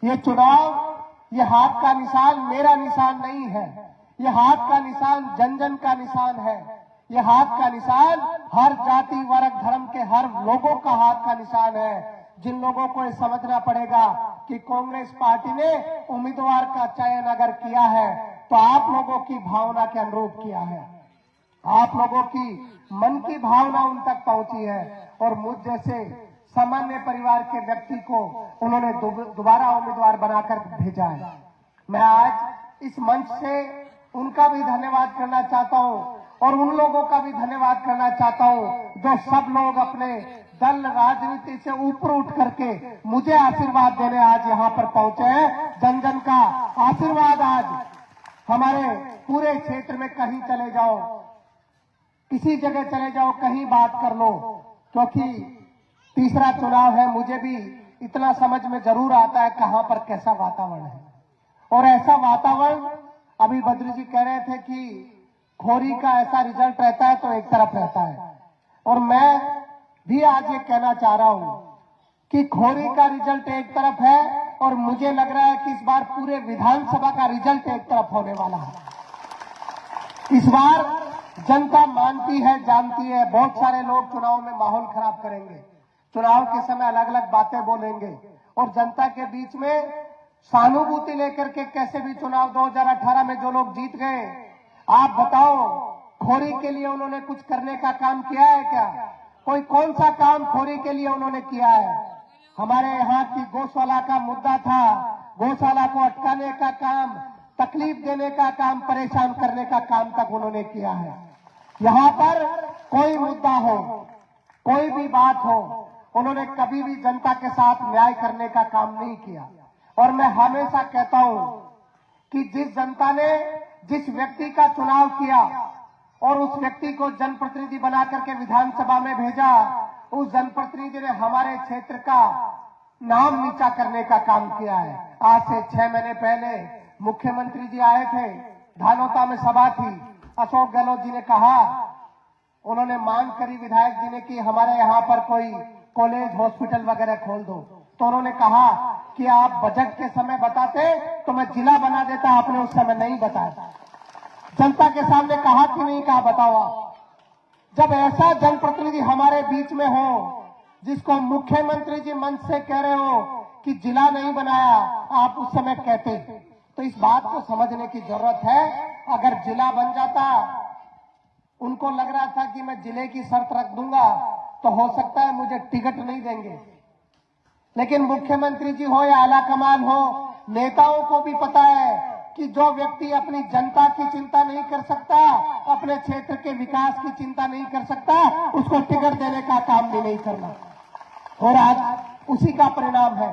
ये चुनाव, ये हाथ का निशान मेरा निशान नहीं है, ये हाथ का निशान जन जन का निशान है, ये हाथ का निशान हर जाति, वर्ग, धर्म के हर लोगों का हाथ का निशान है। जिन लोगों को समझना पड़ेगा कि कांग्रेस पार्टी ने उम्मीदवार का चयन अगर किया है तो आप लोगों की भावना के अनुरूप किया है, आप लोगों की मन की भावना उन तक पहुंची है और मुझ जैसे सामान्य परिवार के व्यक्ति को उन्होंने दोबारा उम्मीदवार बनाकर भेजा है। मैं आज इस मंच से उनका भी धन्यवाद करना चाहता हूं और उन लोगों का भी धन्यवाद करना चाहता हूं जो सब लोग अपने दल, राजनीति से ऊपर उठ करके मुझे आशीर्वाद देने आज यहाँ पर पहुंचे हैं। जन जन का आशीर्वाद आज हमारे पूरे क्षेत्र में, कहीं चले जाओ, किसी जगह चले जाओ, कहीं बात कर लो, क्योंकि तीसरा चुनाव है, मुझे भी इतना समझ में जरूर आता है कहां पर कैसा वातावरण है। और ऐसा वातावरण, अभी बद्री जी कह रहे थे कि खोरी का ऐसा रिजल्ट रहता है तो एक तरफ रहता है, और मैं भी आज ये कहना चाह रहा हूं कि खोरी का रिजल्ट एक तरफ है और मुझे लग रहा है कि इस बार पूरे विधानसभा का रिजल्ट एक तरफ होने वाला है। इस बार जनता मानती है, जानती है, बहुत सारे लोग चुनाव में माहौल खराब करेंगे, चुनाव के समय अलग अलग बातें बोलेंगे और जनता के बीच में सहानुभूति लेकर के कैसे भी चुनाव 2018 में जो लोग जीत गए, आप बताओ खोरी के लिए उन्होंने कुछ करने का काम किया है क्या? कोई कौन सा काम खोरी के लिए उन्होंने किया है? हमारे यहाँ की गौशाला का मुद्दा था, गौशाला को अटकाने का काम, तकलीफ देने का काम, परेशान करने का काम तक उन्होंने किया है। यहाँ पर कोई मुद्दा हो, कोई भी बात हो, उन्होंने कभी भी जनता के साथ न्याय करने का काम नहीं किया। और मैं हमेशा कहता हूं कि जिस जनता ने जिस व्यक्ति का चुनाव किया और उस व्यक्ति को जनप्रतिनिधि बना करके विधानसभा में भेजा, उस जनप्रतिनिधि ने हमारे क्षेत्र का नाम नीचा करने का काम किया है। आज से 6 महीने पहले मुख्यमंत्री जी आए थे, धानोता में सभा थी, अशोक गहलोत जी ने कहा, उन्होंने मांग करी विधायक जी ने कि हमारे यहाँ पर कोई कॉलेज, हॉस्पिटल वगैरह खोल दो, तो उन्होंने कहा कि आप बजट के समय बताते तो मैं जिला बना देता, आपने उस समय नहीं बताया। जनता के सामने कहा कि नहीं कहा, बताओ आप। जब ऐसा जनप्रतिनिधि हमारे बीच में हो, जिसको मुख्यमंत्री जी मंच से कह रहे हो कि जिला नहीं बनाया, आप उस समय कहते, तो इस बात को समझने की जरूरत है। अगर जिला बन जाता उनको लग रहा था कि मैं जिले की शर्त रख दूंगा तो हो सकता है मुझे टिकट नहीं देंगे। लेकिन मुख्यमंत्री जी हो या आला कमान हो, नेताओं को भी पता है कि जो व्यक्ति अपनी जनता की चिंता नहीं कर सकता, अपने क्षेत्र के विकास की चिंता नहीं कर सकता, उसको टिकट देने का काम भी नहीं करना। और आज उसी का परिणाम है।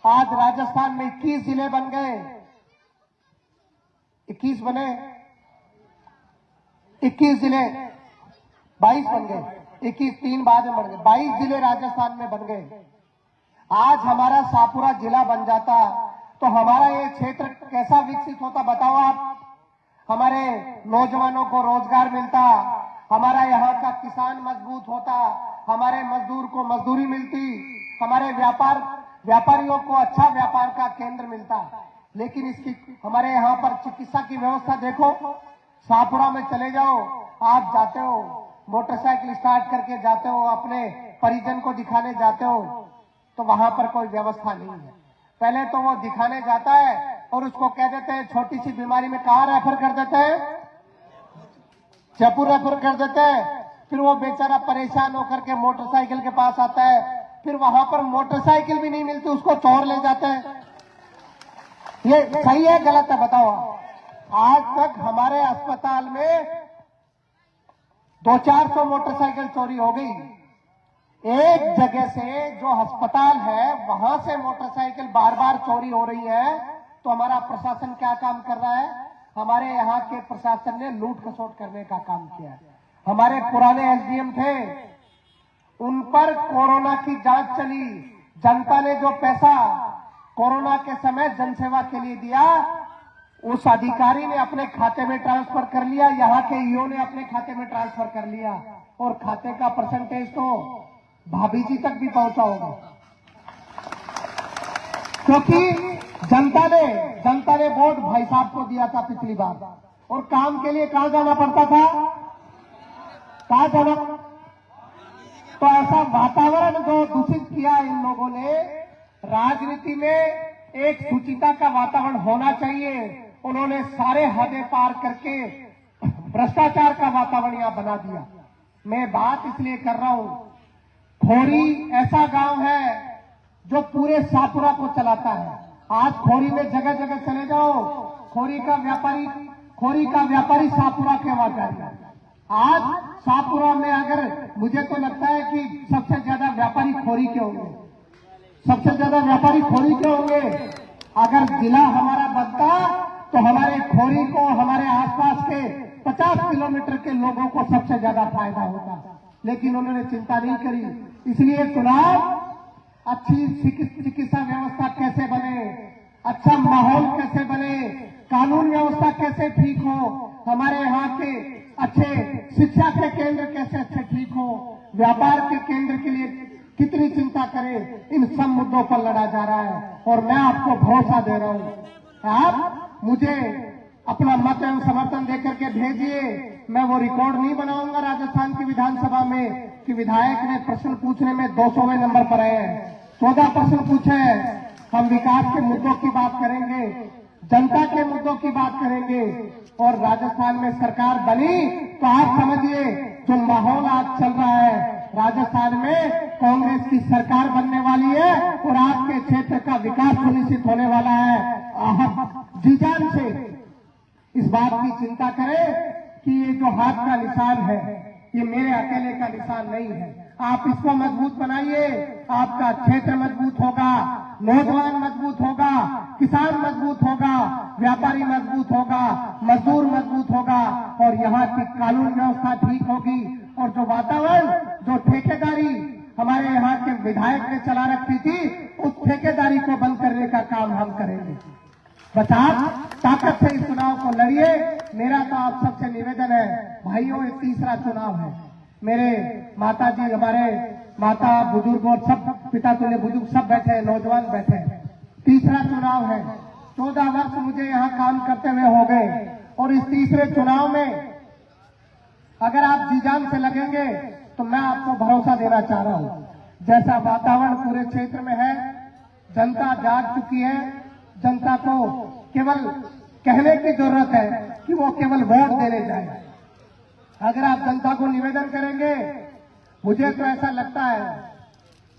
आज राजस्थान में 21 जिले बन गए, 21 बने, 21 जिले, 22 बन गए, 21 3 बाद में बढ़ गए, 22 जिले राजस्थान में बन गए। आज हमारा शाहपुरा जिला बन जाता तो हमारा ये क्षेत्र कैसा विकसित होता बताओ आप। हमारे नौजवानों को रोजगार मिलता, हमारा यहाँ का किसान मजबूत होता, हमारे मजदूर को मजदूरी मिलती, हमारे व्यापारियों को अच्छा व्यापार का केंद्र मिलता। लेकिन इसकी हमारे यहाँ पर चिकित्सा की व्यवस्था देखो, शाहपुरा में चले जाओ, आप जाते हो मोटरसाइकिल स्टार्ट करके जाते हो, अपने परिजन को दिखाने जाते हो तो वहां पर कोई व्यवस्था नहीं है। पहले तो वो दिखाने जाता है और उसको कह देते हैं छोटी सी बीमारी में कहाँ रेफर कर देते हैं, जयपुर रेफर कर देते हैं। फिर वो बेचारा परेशान होकर के मोटरसाइकिल के पास आता है, फिर वहां पर मोटरसाइकिल भी नहीं मिलती, उसको चोर ले जाते हैं। ये सही है गलत है बताओ। आज तक हमारे अस्पताल में 200-400 मोटरसाइकिल चोरी हो गई। एक जगह से जो अस्पताल है वहां से मोटरसाइकिल बार बार चोरी हो रही है, तो हमारा प्रशासन क्या काम कर रहा है? हमारे यहाँ के प्रशासन ने लूट खसोट करने का काम किया है। हमारे पुराने एसडीएम थे, उन पर कोरोना की जांच चली, जनता ने जो पैसा कोरोना के समय जनसेवा के लिए दिया, उस अधिकारी ने अपने खाते में ट्रांसफर कर लिया, यहाँ के ईओ ने अपने खाते में ट्रांसफर कर लिया, और खाते का परसेंटेज तो भाभी जी तक भी पहुंचा होगा। क्योंकि जनता ने वोट भाई साहब को दिया था पिछली बार, और काम के लिए कहां जाना पड़ता था, कहां जाना। तो ऐसा वातावरण जो दूषित किया इन लोगों ने, राजनीति में एक सुचिता का वातावरण होना चाहिए, उन्होंने सारे हदें पार करके भ्रष्टाचार का वातावरण यहां बना दिया। मैं बात इसलिए कर रहा हूं, खोरी ऐसा गांव है जो पूरे शाहपुरा को चलाता है। आज खोरी में जगह जगह चले जाओ, खोरी का व्यापारी शाहपुरा के व्यापारी है। आज शाहपुरा में अगर मुझे तो लगता है कि सबसे ज्यादा व्यापारी खोरी के होंगे, सबसे ज्यादा व्यापारी खोरी के होंगे। अगर जिला हमारा बनता तो हमारे खोरी को, हमारे आसपास के 50 किलोमीटर के लोगों को सबसे ज्यादा फायदा होता, लेकिन उन्होंने चिंता नहीं करी। इसलिए चुनाव, अच्छी चिकित्सा व्यवस्था कैसे बने, अच्छा माहौल कैसे बने, कानून व्यवस्था कैसे ठीक हो, हमारे यहाँ के अच्छे शिक्षा के केंद्र कैसे अच्छे ठीक हो, व्यापार के केंद्र के लिए कितनी चिंता करें, इन सब मुद्दों पर लड़ा जा रहा है। और मैं आपको भरोसा दे रहा हूं, आप मुझे अपना मत एवं समर्थन देकर के भेजिए। मैं वो रिकॉर्ड नहीं बनाऊंगा राजस्थान की विधानसभा में कि विधायक ने प्रश्न पूछने में 200वें नंबर पर आए हैं, 14 प्रश्न पूछे हैं। हम विकास के मुद्दों की बात करेंगे, जनता के मुद्दों की बात करेंगे, और राजस्थान में सरकार बनी तो आप समझिए जो माहौल आज चल रहा है, राजस्थान में कांग्रेस की सरकार बनने वाली है और आपके क्षेत्र का विकास सुनिश्चित होने वाला है। आप जी जान से इस बात की चिंता करें कि ये जो हाथ का निशान है ये मेरे अकेले का निशान नहीं है। आप इसको मजबूत बनाइए, आपका क्षेत्र मजबूत होगा, नौजवान मजबूत होगा, किसान मजबूत होगा, व्यापारी मजबूत होगा, मजदूर मजबूत होगा, और यहाँ की कानून व्यवस्था ठीक होगी। और जो वातावरण, जो ठेकेदारी हमारे यहाँ के विधायक ने चला रखी थी, उस ठेकेदारी को बंद करने का काम हम करेंगे। बस आप ताकत से इस चुनाव को लड़िए। मेरा तो आप सबसे निवेदन है भाइयों, ये तीसरा चुनाव है। मेरे माता जी, हमारे माता बुजुर्ग और सब पिता तुल्य बुजुर्ग सब बैठे हैं, नौजवान बैठे हैं, तीसरा चुनाव है। 14 वर्ष मुझे यहाँ काम करते हुए हो गए, और इस तीसरे चुनाव में अगर आप जी जान से लगेंगे तो मैं आपको भरोसा देना चाह रहा हूं, जैसा वातावरण पूरे क्षेत्र में है, जनता जाग चुकी है। जनता को केवल कहने की जरूरत है कि वो केवल वोट देने जाए। अगर आप जनता को निवेदन करेंगे, मुझे तो ऐसा लगता है,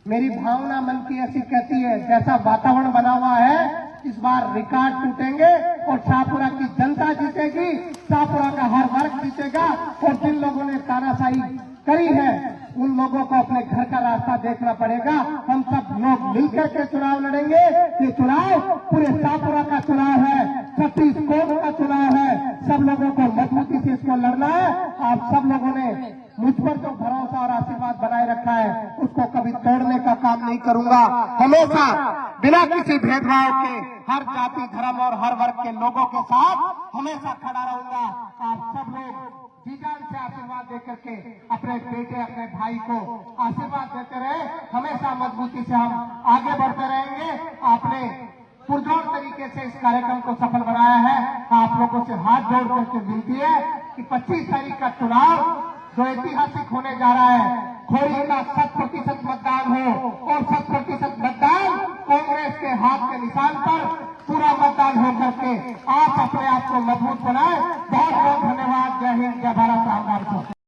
मेरी भावना मन की ऐसी कहती है, जैसा वातावरण बना हुआ है इस बार रिकॉर्ड टूटेंगे और शाहपुरा की जनता जीतेगी, शाहपुरा का हर वर्ग जीतेगा। और जिन लोगों ने तानाशाही करी है उन लोगों को अपने घर का रास्ता देखना पड़ेगा। हम सब लोग मिलकर के चुनाव लड़ेंगे। ये चुनाव पूरे शाहपुरा का चुनाव है, छत्तीसगढ़ का चुनाव है। सब लोगों को मजबूती से इसको लड़ना है। आप सब लोगों ने मुझ पर जो भरोसा और आशीर्वाद बनाए रखा है उसको कभी तोड़ने का काम नहीं करूंगा। हमेशा बिना किसी भेदभाव के हर जाति धर्म और हर वर्ग के लोगों के साथ हमेशा खड़ा रहूंगा। आप सब लोग जी जान से आशीर्वाद देकर के अपने बेटे अपने भाई को आशीर्वाद देते रहे। हमेशा मजबूती से हम आगे बढ़ते रहेंगे। आपने पुरजोर तरीके से इस कार्यक्रम को सफल बनाया है। आप लोगों से हाथ जोड़ करके विनती है कि 25 तारीख का चुनाव जो ऐतिहासिक होने जा रहा है, खोरी का 100% मतदान हो और 100% मतदान कांग्रेस के हाथ के निशान पर पूरा मतदान हो करके आप अपने आप को मजबूत बनाए। बहुत